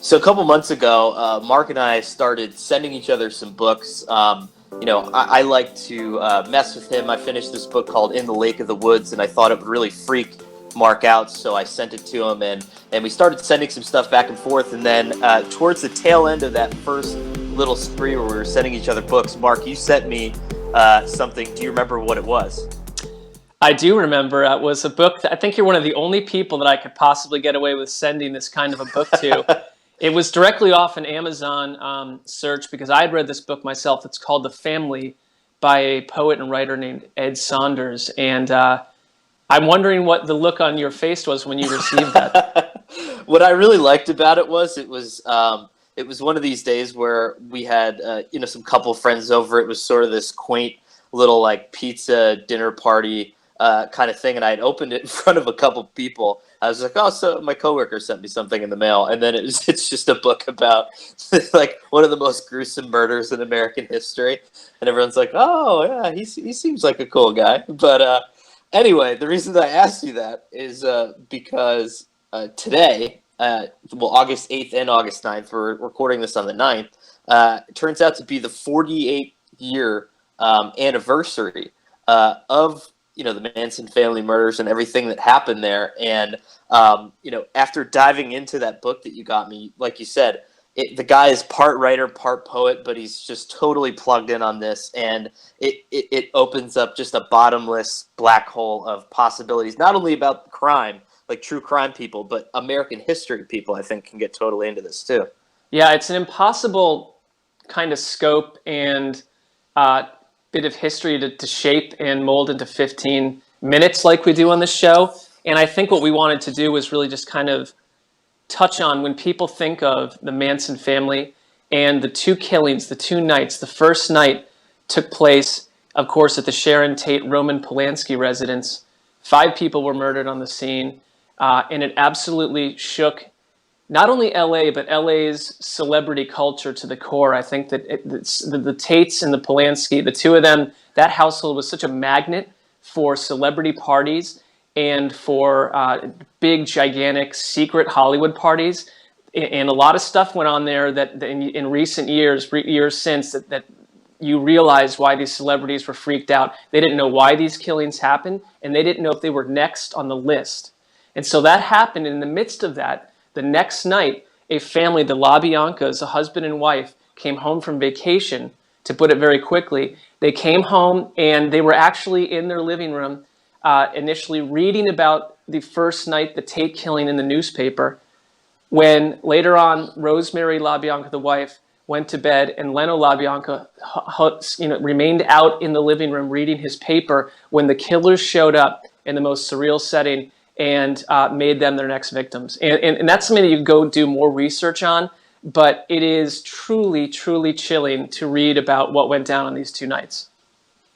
So a couple months ago, Mark and I started sending each other some books. I like to mess with him. I finished this book called In the Lake of the Woods, and I thought it would really freak Mark out, so I sent it to him, and we started sending some stuff back and forth. And then towards the tail end of that first little spree where we were sending each other books, Mark, you sent me something. Do you remember what it was? I do remember it was a book that I think you're one of the only people that I could possibly get away with sending this kind of a book to. It was directly off an Amazon search because I had read this book myself. It's called The Family by a poet and writer named Ed Saunders. And I'm wondering what the look on your face was when you received that. What I really liked about it was one of these days where we had some couple friends over. It was sort of this quaint little like pizza dinner party kind of thing, and I had opened it in front of a couple people. I was like, "Oh, so my coworker sent me something in the mail," and then it's just a book about like one of the most gruesome murders in American history, and everyone's like, "Oh, yeah, he seems like a cool guy." But anyway, the reason that I asked you that is because today, August 8th and August 9th, we're recording this on the 9th, it turns out to be the 48-year anniversary of the Manson family murders and everything that happened there. And after diving into that book that you got me, like you said, the guy is part writer, part poet, but he's just totally plugged in on this, and it opens up just a bottomless black hole of possibilities, not only about crime, like true crime people, but American history people, I think, can get totally into this too. Yeah, it's an impossible kind of scope and bit of history to shape and mold into 15 minutes like we do on this show. And I think what we wanted to do was really just kind of touch on when people think of the Manson family and the two killings, the two nights. The first night took place, of course, at the Sharon Tate Roman Polanski residence. 5 people were murdered on the scene, and it absolutely shook not only LA, but LA's celebrity culture to the core. I think that the Tates and the Polanski, the two of them, that household was such a magnet for celebrity parties and for big, gigantic, secret Hollywood parties. And a lot of stuff went on there that in recent years since, that you realize why these celebrities were freaked out. They didn't know why these killings happened, and they didn't know if they were next on the list. And so that happened. In the midst of that, the next night, a family, the Biancas, a husband and wife, came home from vacation, to put it very quickly. They came home and they were actually in their living room initially reading about the first night, the Tate killing, in the newspaper, when later on Rosemary LaBianca, the wife, went to bed, and Leno LaBianca remained out in the living room reading his paper when the killers showed up in the most surreal setting and made them their next victims. And that's something that you go do more research on, but it is truly, truly chilling to read about what went down on these two nights.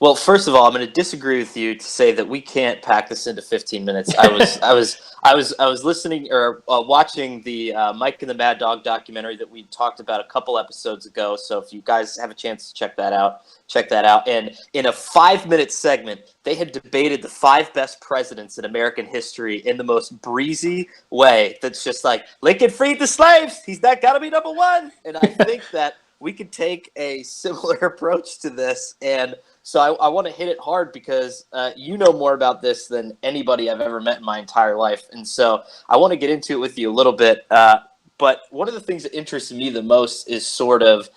Well, first of all, I'm going to disagree with you to say that we can't pack this into 15 minutes. I was listening or watching the Mike and the Mad Dog documentary that we talked about a couple episodes ago. So if you guys have a chance to check that out, check that out. And in a 5-minute segment, they had debated the 5 best presidents in American history in the most breezy way. That's just like, Lincoln freed the slaves. He's not got to be number one. And I think that we could take a similar approach to this. And so I want to hit it hard because you know more about this than anybody I've ever met in my entire life. And so I want to get into it with you a little bit. But one of the things that interests me the most is sort of,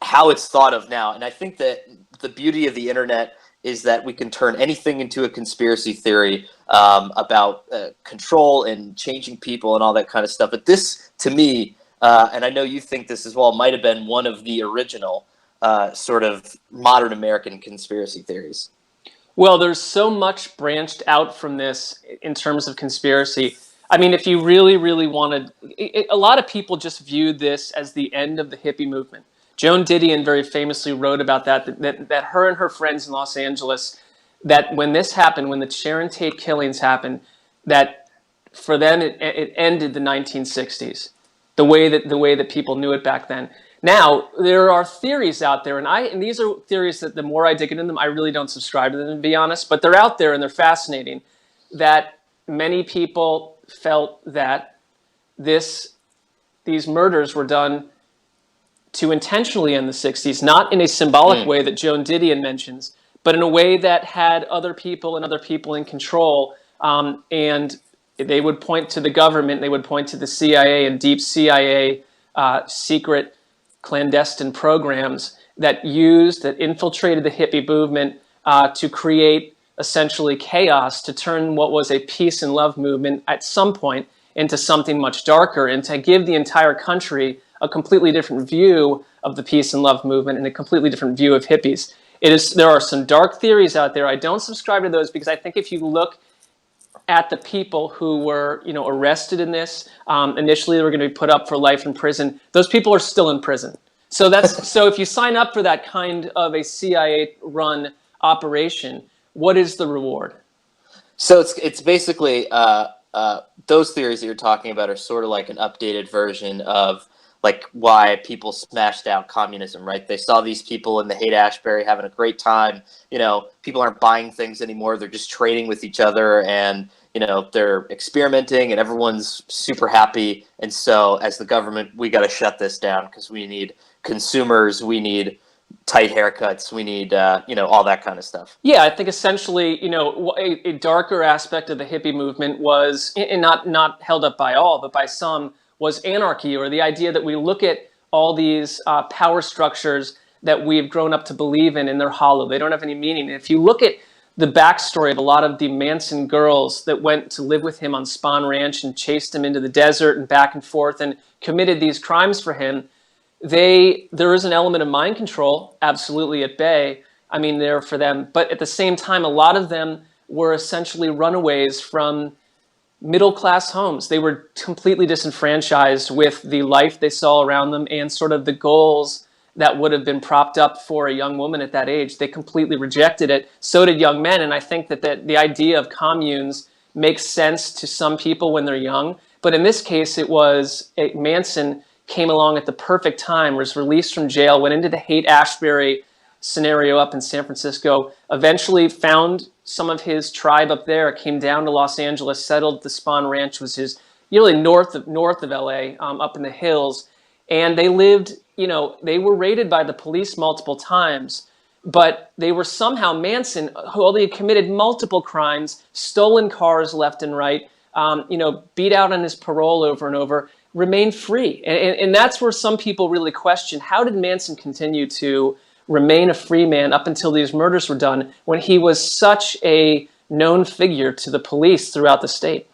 how it's thought of now. And I think that the beauty of the internet is that we can turn anything into a conspiracy theory about control and changing people and all that kind of stuff. But this, to me, and I know you think this as well, might have been one of the original sort of modern American conspiracy theories. Well, there's so much branched out from this in terms of conspiracy. I mean, if you really, really wanted, a lot of people just viewed this as the end of the hippie movement. Joan Didion very famously wrote about that her and her friends in Los Angeles, that when this happened, when the Sharon Tate killings happened, that for them it ended the 1960s, the way that people knew it back then. Now, there are theories out there, and these are theories that the more I dig into them, I really don't subscribe to them, to be honest, but they're out there and they're fascinating, that many people felt that this these murders were done to intentionally end the 60s, not in a symbolic way that Joan Didion mentions, but in a way that had other people and other people in control. And they would point to the government, they would point to the CIA and deep CIA secret clandestine programs that infiltrated the hippie movement to create essentially chaos, to turn what was a peace and love movement at some point into something much darker, and to give the entire country a completely different view of the peace and love movement and a completely different view of hippies. There are some dark theories out there. I don't subscribe to those because I think if you look at the people who were, arrested in this, initially they were going to be put up for life in prison. Those people are still in prison. So if you sign up for that kind of a CIA-run operation, what is the reward? So it's basically those theories that you're talking about are sort of like an updated version of like why people smashed out communism, right? They saw these people in the Haight-Ashbury having a great time. People aren't buying things anymore. They're just trading with each other, and they're experimenting, and everyone's super happy. And so as the government, we got to shut this down because we need consumers, we need tight haircuts, we need all that kind of stuff. Yeah, I think essentially, a darker aspect of the hippie movement was, and not held up by all, but by some, was anarchy, or the idea that we look at all these power structures that we've grown up to believe in, and they're hollow. They don't have any meaning. And if you look at the backstory of a lot of the Manson girls that went to live with him on Spahn Ranch and chased him into the desert and back and forth and committed these crimes for him, there is an element of mind control, absolutely at bay. I mean, there for them. But at the same time, a lot of them were essentially runaways from middle-class homes. They were completely disenfranchised with the life they saw around them and sort of the goals that would have been propped up for a young woman at that age. They completely rejected it. So did young men. And I think that the idea of communes makes sense to some people when they're young. But in this case, Manson came along at the perfect time, was released from jail, went into the Haight-Ashbury scenario up in San Francisco, eventually found some of his tribe up there, came down to Los Angeles, settled at the Spahn Ranch, was his really north of LA, up in the hills. And they lived, they were raided by the police multiple times, but they were somehow, Manson, although he had committed multiple crimes, stolen cars left and right, beat out on his parole over and over, remained free. And that's where some people really question, how did Manson continue to remain a free man up until these murders were done when he was such a known figure to the police throughout the state?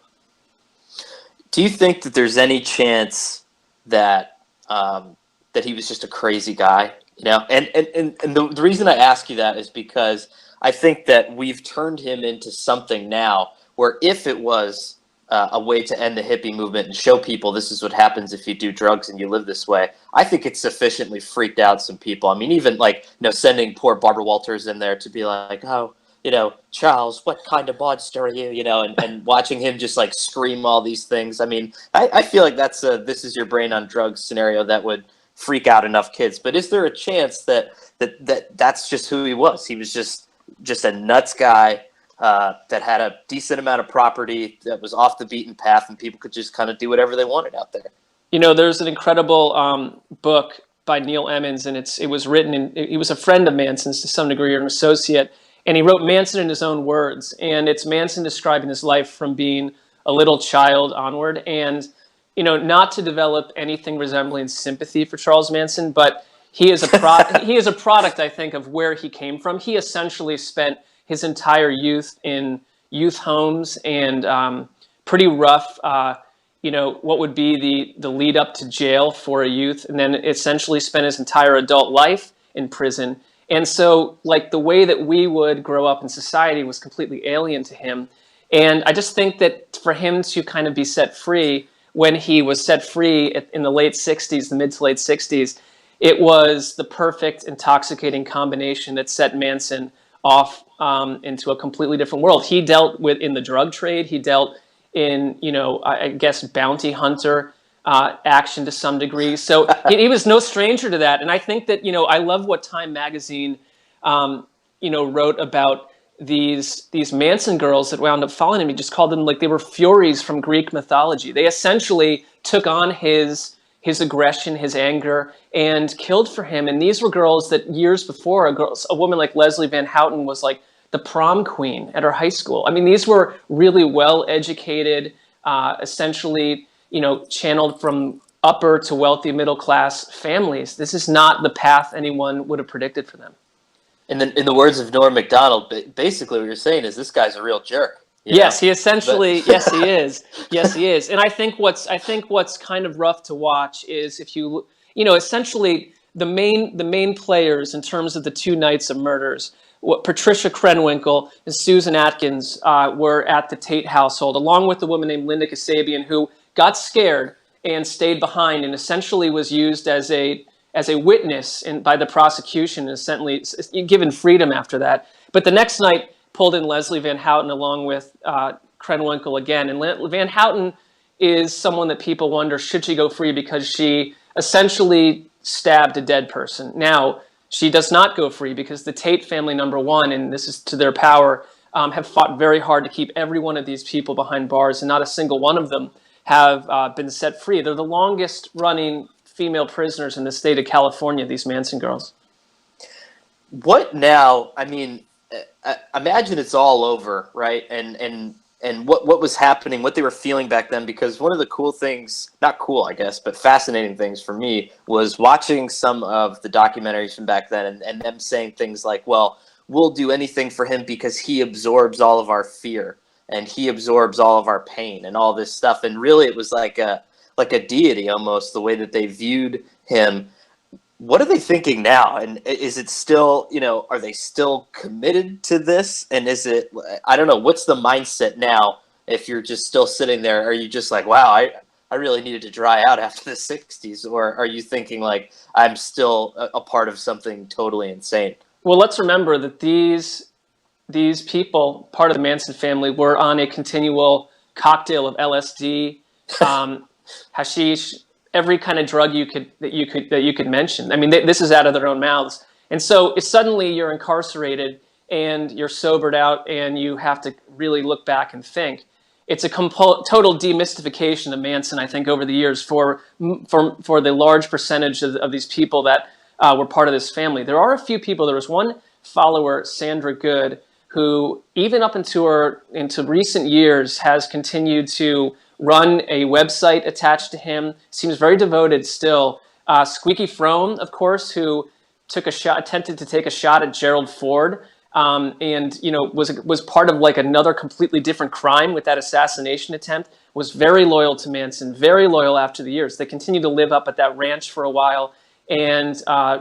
Do you think that there's any chance that that he was just a crazy guy? And the reason I ask you that is because I think that we've turned him into something now where if it was a way to end the hippie movement and show people this is what happens if you do drugs and you live this way, I think it sufficiently freaked out some people. I mean, even sending poor Barbara Walters in there to be like, oh, Charles, what kind of monster are you? And watching him just like scream all these things. I mean, I feel like that's a this is your brain on drugs scenario that would freak out enough kids. But is there a chance that's just who he was? He was just a nuts guy that had a decent amount of property, that was off the beaten path, and people could just kind of do whatever they wanted out there. There's an incredible book by Neil Emmons, and he was a friend of Manson's to some degree, or an associate, and he wrote Manson in his own words, and it's Manson describing his life from being a little child onward, and not to develop anything resembling sympathy for Charles Manson, but he is a product, I think, of where he came from. He essentially spent his entire youth in youth homes and pretty rough, what would be the lead up to jail for a youth, and then essentially spent his entire adult life in prison. And so, like, the way that we would grow up in society was completely alien to him. And I just think that for him to kind of be set free, when he was set free in the late 60s, the mid to late 60s, it was the perfect intoxicating combination that set Manson off into a completely different world. He dealt in the drug trade. He dealt in, I guess, bounty hunter action to some degree. So he was no stranger to that. And I think that, I love what Time Magazine, wrote about these Manson girls that wound up following him. He just called them, like, they were furies from Greek mythology. They essentially took on his his aggression, his anger, and killed for him. And these were girls that years before, a woman like Leslie Van Houten was like the prom queen at her high school. I mean, these were really well-educated, essentially, channeled from upper to wealthy middle class families. This is not the path anyone would have predicted for them. And then, in the words of Norm Macdonald, basically what you're saying is this guy's a real jerk. Yes, he essentially. Yes, he is. Yes, he is. And I think what's kind of rough to watch is if essentially the main players in terms of the two nights of murders. Patricia Krenwinkel and Susan Atkins were at the Tate household, along with a woman named Linda Kasabian, who got scared and stayed behind, and essentially was used as a witness by the prosecution, and essentially given freedom after that. But the next night, pulled in Leslie Van Houten along with Krenwinkel again. And Van Houten is someone that people wonder, should she go free because she essentially stabbed a dead person. Now, she does not go free because the Tate family, number one, and this is to their power, have fought very hard to keep every one of these people behind bars, and not a single one of them have been set free. They're the longest running female prisoners in the state of California, these Manson girls. What now? I mean, imagine it's all over, right? And what was happening, what they were feeling back then, because one of the cool things, not cool, I guess, but fascinating things for me was watching some of the documentaries from back then and them saying things like, well, we'll do anything for him because he absorbs all of our fear and he absorbs all of our pain and all this stuff. And really it was like a deity almost, the way that they viewed him. What are they thinking now? And is it still, are they still committed to this? And is it, I don't know, what's the mindset now if you're just still sitting there? Are you just like, wow, I really needed to dry out after the 60s? Or are you thinking like, I'm still a part of something totally insane? Well, let's remember that these people, part of the Manson family, were on a continual cocktail of LSD, hashish, every kind of drug that you could mention. I mean, this is out of their own mouths. And so if suddenly you're incarcerated and you're sobered out and you have to really look back and think, it's a total demystification of Manson, I think, over the years for the large percentage of these people that were part of this family. There are a few people. There was one follower, Sandra Good, who even up into recent years has continued to run a website attached to him, seems very devoted still. Squeaky Fromme, of course, who attempted to take a shot at Gerald Ford, and was part of like another completely different crime with that assassination attempt, was very loyal to Manson, very loyal after the years. They continued to live up at that ranch for a while and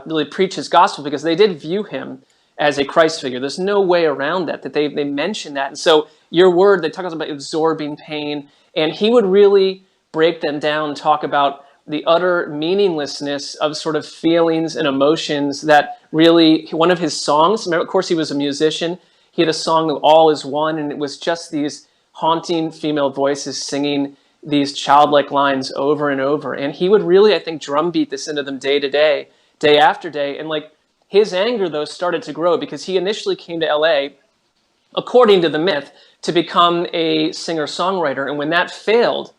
really preach his gospel because they did view him as a Christ figure. There's no way around that they mention that. And so your word, they talk about absorbing pain, and he would really break them down and talk about the utter meaninglessness of sort of feelings and emotions that really, one of his songs, of course he was a musician, he had a song of All Is One, and it was just these haunting female voices singing these childlike lines over and over. And he would really, I think, drumbeat this into them day to day, day after day. And like his anger, though, started to grow because he initially came to LA, according to the myth, to become a singer-songwriter. And when that failed,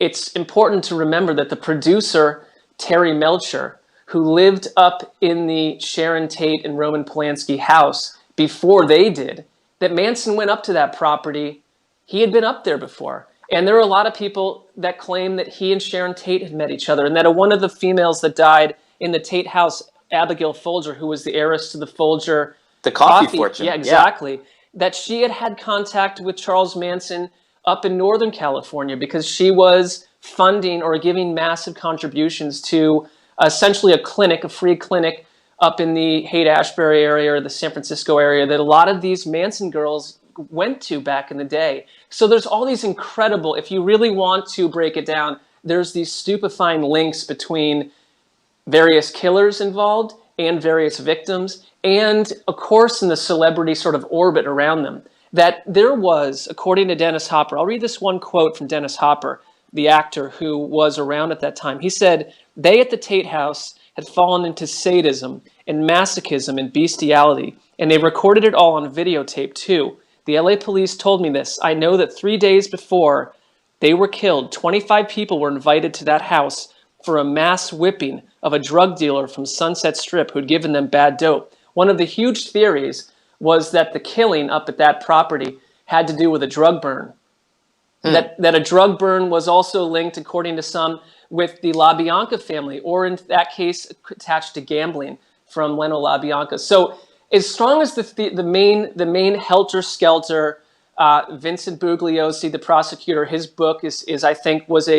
it's important to remember that the producer, Terry Melcher, who lived up in the Sharon Tate and Roman Polanski house before they did, that Manson went up to that property. He had been up there before. And there are a lot of people that claim that he and Sharon Tate had met each other, and that one of the females that died in the Tate house, Abigail Folger, who was the heiress to the Folger coffee fortune. Yeah, exactly. Yeah. That she had contact with Charles Manson up in Northern California because she was funding or giving massive contributions to essentially a free clinic up in the Haight-Ashbury area or the San Francisco area that a lot of these Manson girls went to back in the day. So there's all these incredible, if you really want to break it down, there's these stupefying links between various killers involved and various victims, and of course in the celebrity sort of orbit around them. That there was, according to Dennis Hopper, I'll read this one quote from Dennis Hopper, the actor who was around at that time. He said, "They at the Tate House had fallen into sadism and masochism and bestiality, and they recorded it all on videotape too. The LA police told me this. I know that 3 days before they were killed, 25 people were invited to that house. for a mass whipping of a drug dealer from Sunset Strip who'd given them bad dope. One of the huge theories was that the killing up at that property had to do with a drug burn. That a drug burn was also linked, according to some, with the LaBianca family, or in that case, attached to gambling from Leno LaBianca. So, as strong as the main helter-skelter, Vincent Bugliosi, the prosecutor, his book is I think was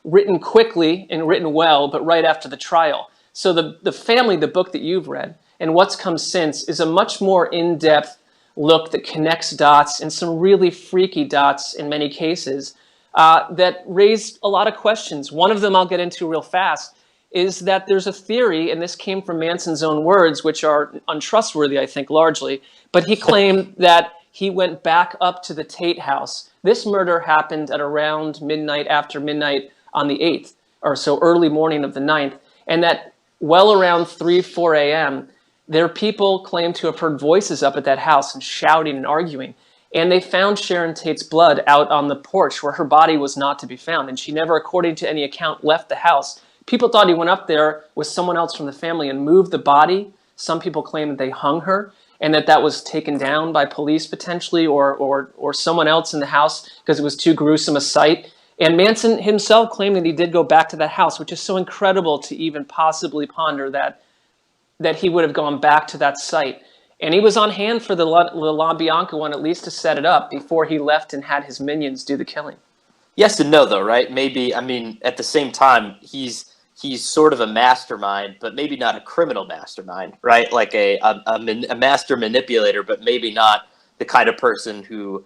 written quickly and written well, but right after the trial. So the family, the book that you've read, and what's come since is a much more in-depth look that connects dots, and some really freaky dots in many cases, that raise a lot of questions. One of them I'll get into real fast is that there's a theory, and this came from Manson's own words, which are untrustworthy, I think, largely, but he claimed that he went back up to the Tate house. This murder happened at around midnight, after midnight on the 8th, or so early morning of the 9th, and that well around 3, 4 a.m., their people claim to have heard voices up at that house and shouting and arguing. And they found Sharon Tate's blood out on the porch where her body was not to be found. And she never, according to any account, left the house. People thought he went up there with someone else from the family and moved the body. Some people claim that they hung her and that was taken down by police potentially, or someone else in the house because it was too gruesome a sight. And Manson himself claimed that he did go back to that house, which is so incredible to even possibly ponder that he would have gone back to that site. And he was on hand for the LaBianca one, at least to set it up before he left and had his minions do the killing. Yes and no, though, right? Maybe, I mean, at the same time, he's sort of a mastermind, but maybe not a criminal mastermind, right? Like a master manipulator, but maybe not the kind of person who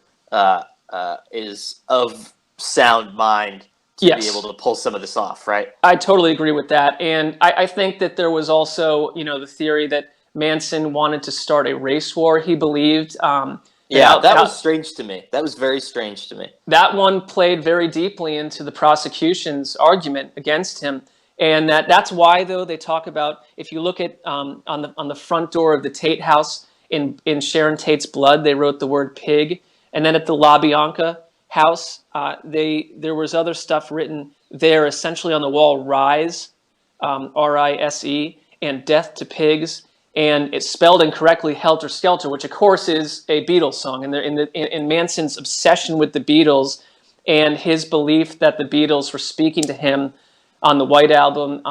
is of sound mind to be able to pull some of this off, right? I totally agree with that. And I think that there was also, the theory that Manson wanted to start a race war, he believed. That was strange to me. That was very strange to me. That one played very deeply into the prosecution's argument against him. And that's why, though, they talk about, if you look at on the front door of the Tate house in Sharon Tate's blood, they wrote the word pig. And then at the LaBianca house, there was other stuff written there, essentially on the wall: rise, R-I-S-E, and death to pigs, and it's spelled incorrectly helter skelter, which of course is a Beatles song. And in Manson's obsession with the Beatles and his belief that the Beatles were speaking to him on the White Album,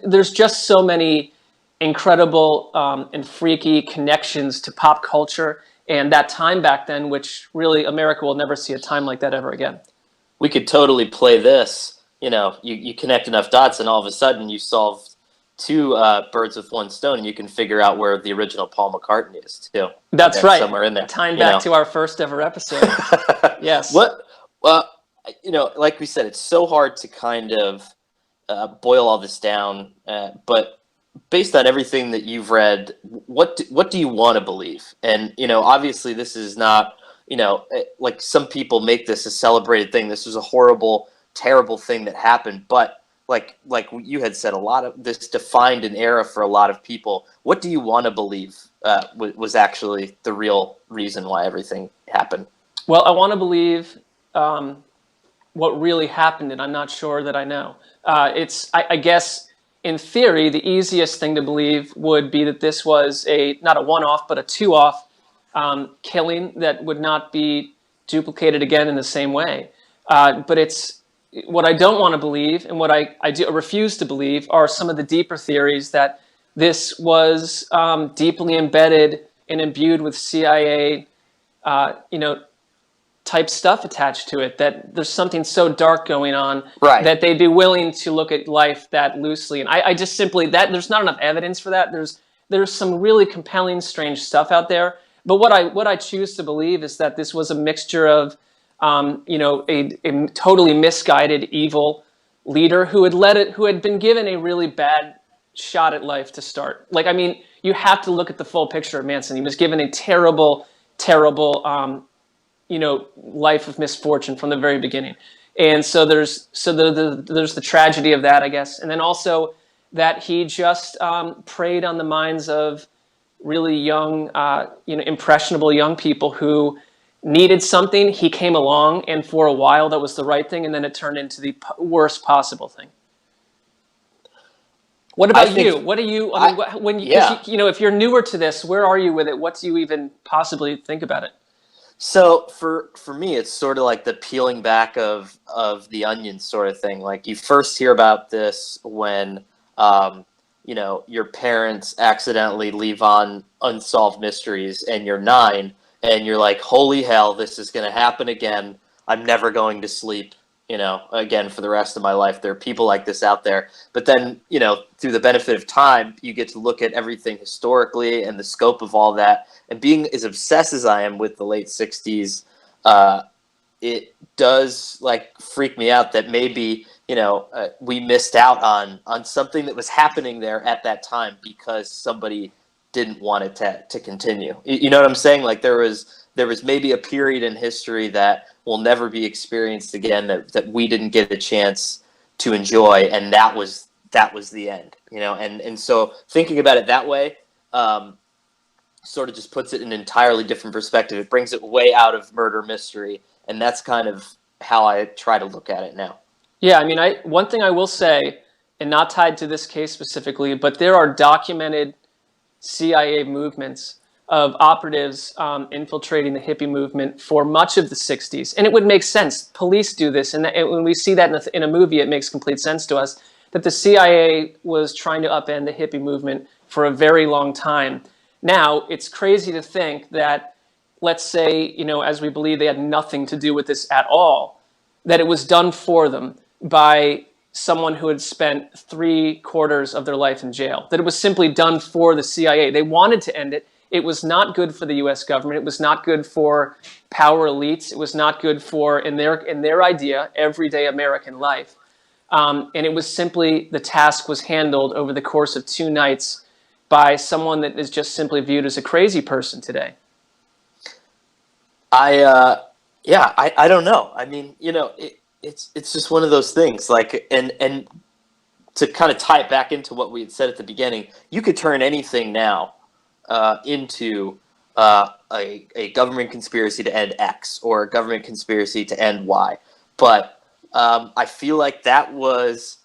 there's just so many incredible and freaky connections to pop culture and that time back then, which really America will never see a time like that ever again. We could totally play this. You connect enough dots, and all of a sudden you solve two birds with one stone, and you can figure out where the original Paul McCartney is too. That's right. Somewhere in there. Tying back to our first ever episode. Yes. Like we said, it's so hard to kind of boil all this down, but based on everything that you've read, what do you want to believe? And obviously this is not, like some people make this a celebrated thing. This was a horrible, terrible thing that happened, but like you had said, a lot of this defined an era for a lot of people. What do you want to believe was actually the real reason why everything happened? Well, I want to believe what really happened, and I'm not sure that I know. I guess, in theory, the easiest thing to believe would be that this was not a one-off, but a two-off killing that would not be duplicated again in the same way. But it's what I don't want to believe, and what I refuse to believe, are some of the deeper theories that this was deeply embedded and imbued with CIA, type stuff attached to it, that there's something so dark going on that they'd be willing to look at life that loosely. And I just simply, there's not enough evidence for that. There's some really compelling, strange stuff out there. But what I choose to believe is that this was a mixture of, a totally misguided, evil leader who had been given a really bad shot at life to start. You have to look at the full picture of Manson. He was given a terrible, terrible, life of misfortune from the very beginning. And so there's the tragedy of that, I guess. And then also that he just preyed on the minds of really young, impressionable young people who needed something. He came along, and for a while that was the right thing, and then it turned into the worst possible thing. What I about think you? What do you? I I mean, when you, because yeah. if you're newer to this, where are you with it? What do you even possibly think about it? So for me, it's sort of like the peeling back of the onion sort of thing. Like you first hear about this when your parents accidentally leave on unsolved mysteries, and you're 9, and you're like, "Holy hell, this is going to happen again! I'm never going to sleep." Again for the rest of my life. There are people like this out there. But then, through the benefit of time, you get to look at everything historically and the scope of all that, and being as obsessed as I am with the late 60s, it does like freak me out that maybe we missed out on something that was happening there at that time because somebody didn't want it to continue. You know what I'm saying? Like there was maybe a period in history that will never be experienced again that we didn't get a chance to enjoy, and that was the end. And so thinking about it that way. Sort of just puts it in an entirely different perspective. It brings it way out of murder mystery, and that's kind of how I try to look at it now. Yeah, I mean, I one thing I will say, and not tied to this case specifically, but there are documented CIA movements of operatives infiltrating the hippie movement for much of the 60s. And it would make sense. Police do this. And when we see that in a movie, it makes complete sense to us that the CIA was trying to upend the hippie movement for a very long time. Now, it's crazy to think that, let's say, as we believe they had nothing to do with this at all, that it was done for them by someone who had spent 3/4 of their life in jail, that it was simply done for the CIA. They wanted to end it. It was not good for the US government. It was not good for power elites. It was not good for, in their idea, everyday American life. And it was simply, the task was handled over the course of 2 nights by someone that is just simply viewed as a crazy person today. I don't know. I mean, it's just one of those things. Like, and to kind of tie it back into what we had said at the beginning, you could turn anything now into a government conspiracy to end X or a government conspiracy to end Y. But I feel like that was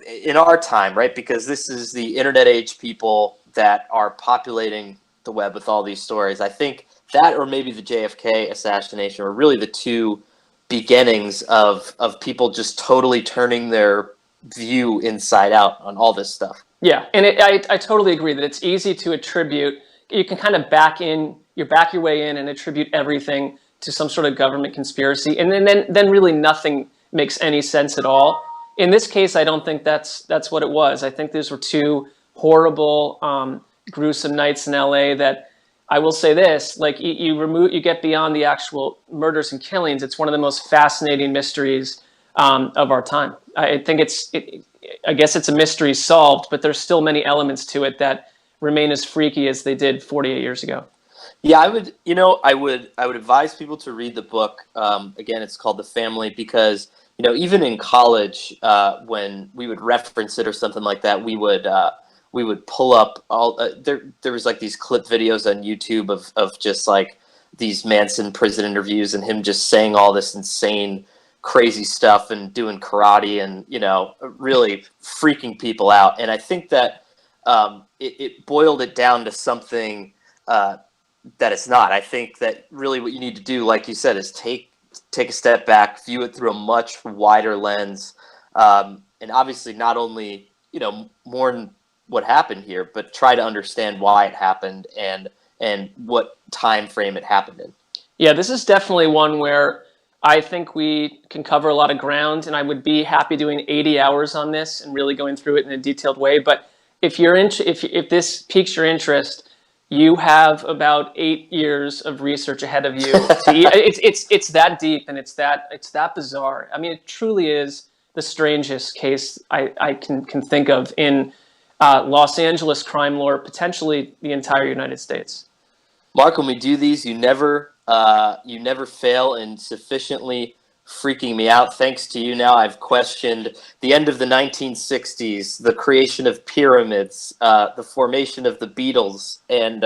in our time, right? Because this is the internet age people that are populating the web with all these stories. I think that, or maybe the JFK assassination, are really the two beginnings of people just totally turning their view inside out on all this stuff. Yeah, and I totally agree that it's easy to attribute. You can kind of back your way in and attribute everything to some sort of government conspiracy, and then really nothing makes any sense at all. In this case, I don't think that's what it was. I think these were 2 horrible, gruesome nights in LA that, I will say this, like you get beyond the actual murders and killings. It's one of the most fascinating mysteries of our time. I think I guess it's a mystery solved, but there's still many elements to it that remain as freaky as they did 48 years ago. Yeah, I would advise people to read the book. Again, it's called The Family, because even in college, when we would reference it or something like that, we would pull up all there was like these clip videos on YouTube of just like these Manson prison interviews and him just saying all this insane crazy stuff and doing karate and really freaking people out. And I think that it boiled it down to something that it's not. I think that really what you need to do, like you said, is take a step back, view it through a much wider lens, and obviously not only mourn what happened here, but try to understand why it happened and what time frame it happened in. Yeah, this is definitely one where I think we can cover a lot of ground, and I would be happy doing 80 hours on this and really going through it in a detailed way. But if if this piques your interest, you have about 8 years of research ahead of you. It's that deep, and it's that bizarre. I mean, it truly is the strangest case I can think of in Los Angeles crime lore, potentially the entire United States. Mark, when we do these, you never fail in sufficiently freaking me out. Thanks to you, now I've questioned the end of the 1960s, the creation of pyramids, the formation of the Beatles, and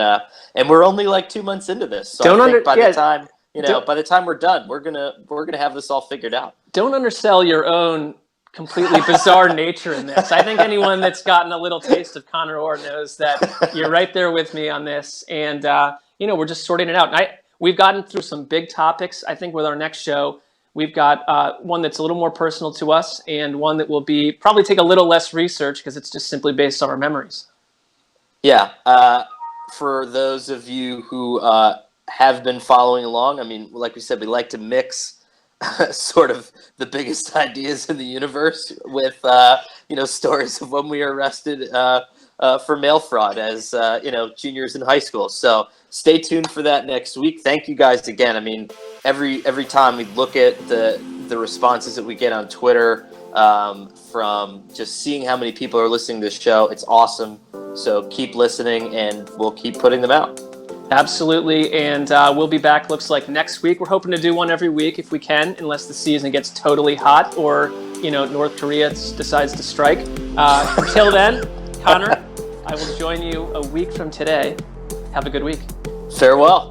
we're only like 2 months into this. So I think by the time we're done, we're gonna have this all figured out. Don't undersell your own completely bizarre nature in this. I think anyone that's gotten a little taste of Conor Orr knows that you're right there with me on this. And, we're just sorting it out. And we've gotten through some big topics. I think with our next show, we've got one that's a little more personal to us and one that will be probably take a little less research because it's just simply based on our memories. Yeah. For those of you who have been following along, I mean, like we said, we like to mix sort of the biggest ideas in the universe with stories of when we were arrested for mail fraud as juniors in high school. So stay tuned for that next week. Thank you guys again. I mean, every time we look at the responses that we get on Twitter from just seeing how many people are listening to this show, it's awesome. So keep listening and we'll keep putting them out. Absolutely, and we'll be back, looks like, next week. We're hoping to do one every week if we can, unless the season gets totally hot or, North Korea decides to strike. Until then, Conor, I will join you a week from today. Have a good week. Farewell.